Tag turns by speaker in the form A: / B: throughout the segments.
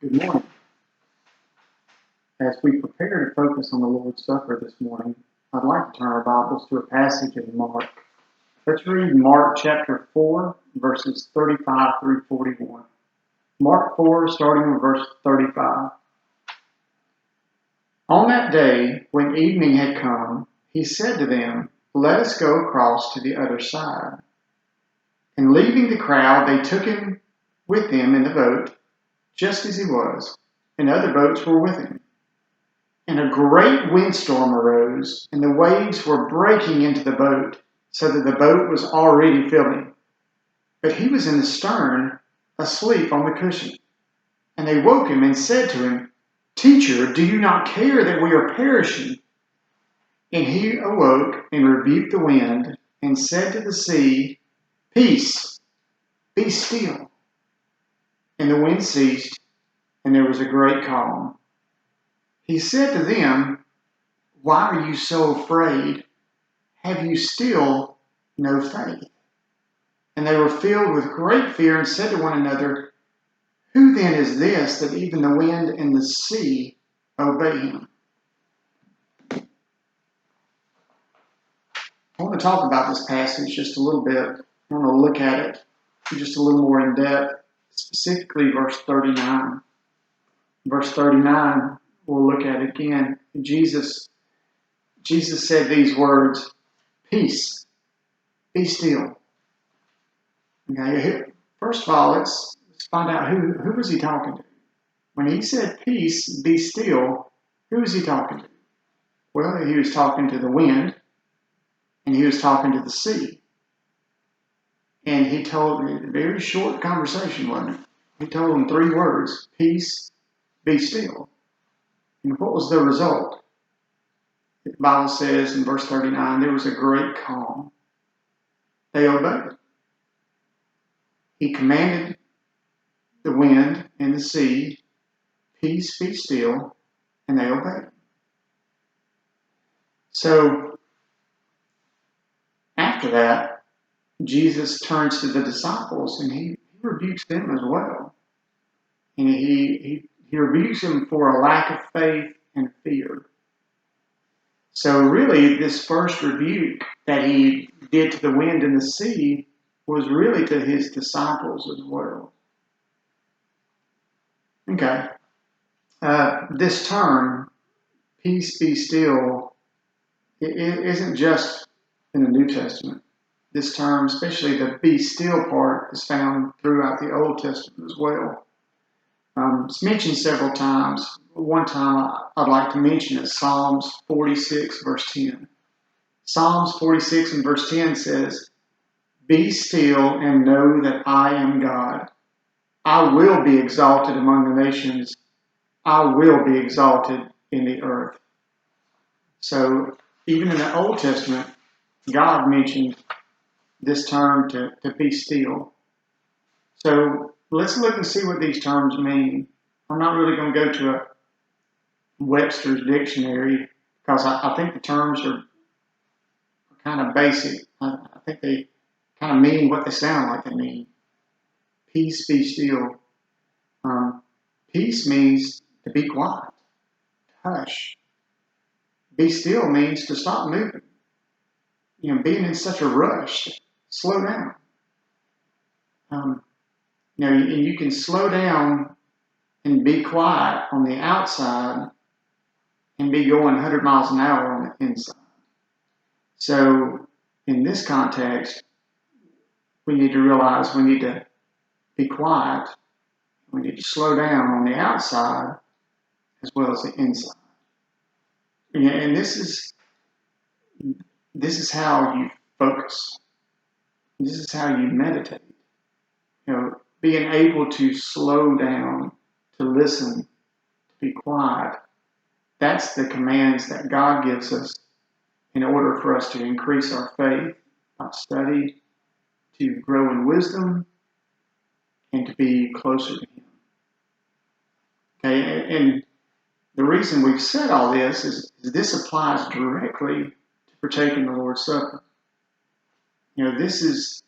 A: Good morning. As we prepare to focus on the Lord's Supper this morning, I'd like to turn our Bibles to a passage in Mark. Let's read Mark chapter 4, verses 35 through 41. Mark 4, starting with verse 35. On that day, when evening had come, he said to them, "Let us go across to the other side." And leaving the crowd, they took him with them in the boat, just as he was, and other boats were with him. And a great windstorm arose, and the waves were breaking into the boat, so that the boat was already filling. But he was in the stern, asleep on the cushion. And they woke him and said to him, "Teacher, do you not care that we are perishing?" And he awoke and rebuked the wind, and said to the sea, "Peace, be still." And the wind ceased, and there was a great calm. He said to them, "Why are you so afraid? Have you still no faith?" And they were filled with great fear and said to one another, "Who then is this that even the wind and the sea obey him?" I want to talk about this passage just a little bit. I want to look at it just a little more in depth, specifically verse 39. Verse 39, we'll look at it again. Jesus said these words, "Peace, be still." Okay, first of all, let's find out who was he talking to. When he said, "Peace, be still," who was he talking to? Well, he was talking to the wind, and he was talking to the sea. And he told me a very short conversation, wasn't it? He told them 3 words, "Peace, be still." And what was the result? The Bible says in verse 39, there was a great calm. They obeyed. He commanded the wind and the sea, "Peace, be still," and they obeyed. So after that, Jesus turns to the disciples and he rebukes them as well. And he rebukes them for a lack of faith and fear. So really, this first rebuke that he did to the wind and the sea was really to his disciples as well. Okay. This term, "peace be still," it isn't just in the New Testament. This term, especially the "be still" part, is found throughout the Old Testament as well. It's mentioned several times. One time I'd like to mention is Psalms 46, verse 10. Psalms 46 and verse 10 says, "Be still and know that I am God. I will be exalted among the nations. I will be exalted in the earth." So even in the Old Testament, God mentioned this term to be still. So let's look and see what these terms mean. I'm not really going to go to a Webster's dictionary because I think the terms are kind of basic. I think they kind of mean what they sound like they mean. Peace, be still. Peace means to be quiet, hush. Be still means to stop moving. Being in such a rush, slow down. You can slow down and be quiet on the outside and be going 100 miles an hour on the inside. So in this context, we need to realize we need to be quiet. We need to slow down on the outside as well as the inside. And this is how you focus. This is how you meditate. Being able to slow down, to listen, to be quiet. That's the commands that God gives us in order for us to increase our faith, our study, to grow in wisdom, and to be closer to Him. Okay, and the reason we've said all this is this applies directly to partaking the Lord's Supper. This is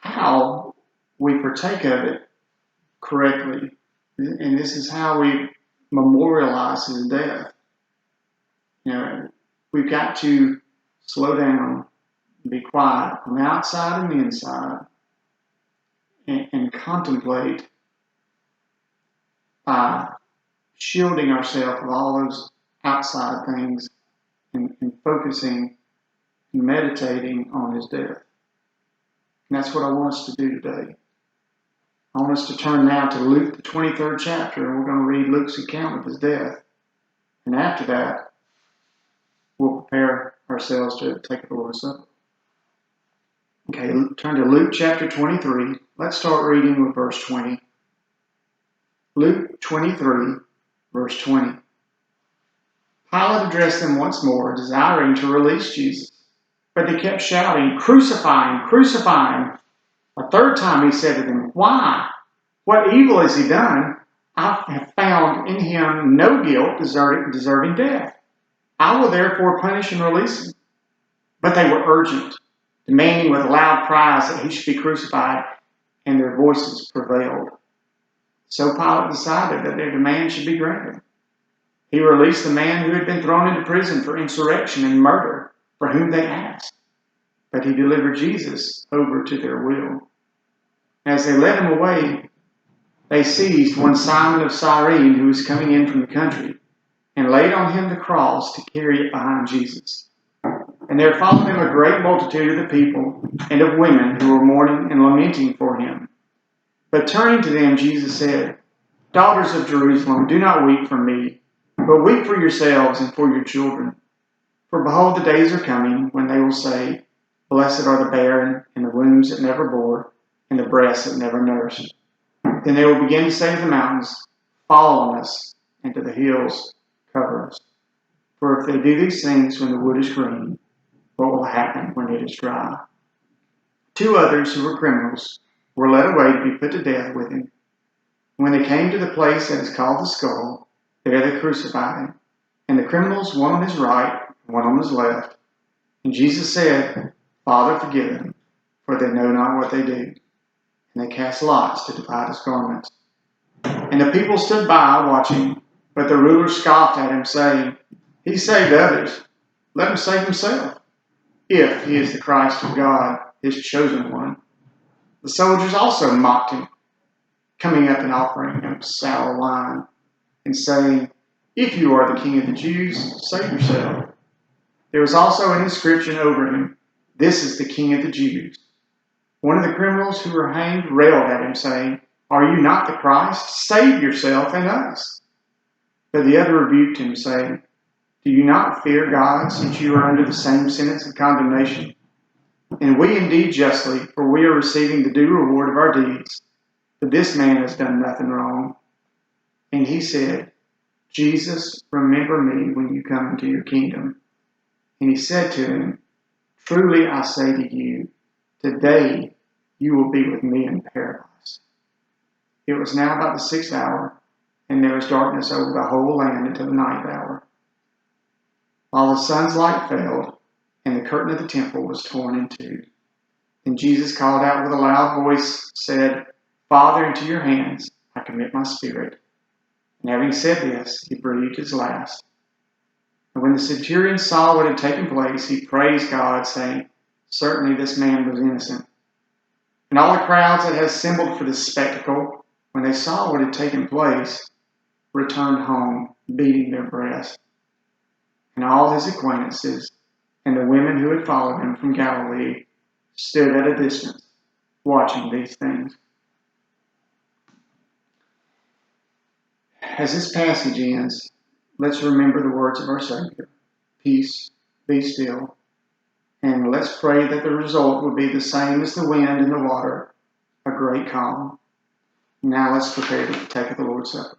A: how we partake of it correctly. And this is how we memorialize his death. We've got to slow down, be quiet on the outside and the inside, and contemplate by shielding ourselves with all those outside things and focusing and meditating on his death. And that's what I want us to do today. I want us to turn now to Luke, the 23rd chapter, and we're going to read Luke's account of his death. And after that, we'll prepare ourselves to take the Lord's Supper. Okay, turn to Luke chapter 23. Let's start reading with verse 20. Luke 23, verse 20. Pilate addressed them once more, desiring to release Jesus. But they kept shouting, "Crucify him, crucify him." A third time he said to them, "Why? What evil has he done? I have found in him no guilt deserving death. I will therefore punish and release him." But they were urgent, demanding with loud cries that he should be crucified, and their voices prevailed. So Pilate decided that their demand should be granted. He released the man who had been thrown into prison for insurrection and murder, for whom they asked. But he delivered Jesus over to their will. As they led him away, they seized one Simon of Cyrene, who was coming in from the country, and laid on him the cross to carry it behind Jesus. And there followed him a great multitude of the people and of women who were mourning and lamenting for him. But turning to them, Jesus said, "Daughters of Jerusalem, do not weep for me, but weep for yourselves and for your children. For behold, the days are coming when they will say, 'Blessed are the barren, and the wombs that never bore, and the breasts that never nursed.' Then they will begin to say to the mountains, 'Fall on us,' and to the hills, 'Cover us.' For if they do these things when the wood is green, what will happen when it is dry?" Two others who were criminals were led away to be put to death with him. When they came to the place that is called the Skull, there they crucified him, and the criminals, one on his right, one on his left. And Jesus said, "Father, forgive them, for they know not what they do." And they cast lots to divide his garments. And the people stood by watching, but the ruler scoffed at him, saying, "He saved others. Let him save himself, if he is the Christ of God, his chosen one." The soldiers also mocked him, coming up and offering him sour wine, and saying, "If you are the king of the Jews, save yourself." There was also an inscription over him, "This is the King of the Jews." One of the criminals who were hanged railed at him, saying, "Are you not the Christ? Save yourself and us." But the other rebuked him, saying, "Do you not fear God, since you are under the same sentence of condemnation? And we indeed justly, for we are receiving the due reward of our deeds. But this man has done nothing wrong." And he said, "Jesus, remember me when you come into your kingdom." And he said to him, "Truly I say to you, today you will be with me in paradise." It was now about the 6th hour, and there was darkness over the whole land until the 9th hour, while the sun's light failed, and the curtain of the temple was torn in two. Then Jesus called out with a loud voice, said, "Father, into your hands I commit my spirit." And having said this, he breathed his last. And when the centurion saw what had taken place, he praised God, saying, "Certainly this man was innocent." And all the crowds that had assembled for this spectacle, when they saw what had taken place, returned home, beating their breasts. And all his acquaintances and the women who had followed him from Galilee stood at a distance, watching these things. As this passage ends, let's remember the words of our Savior: "Peace, be still." And let's pray that the result will be the same as the wind and the water, a great calm. Now let's prepare to take the Lord's Supper.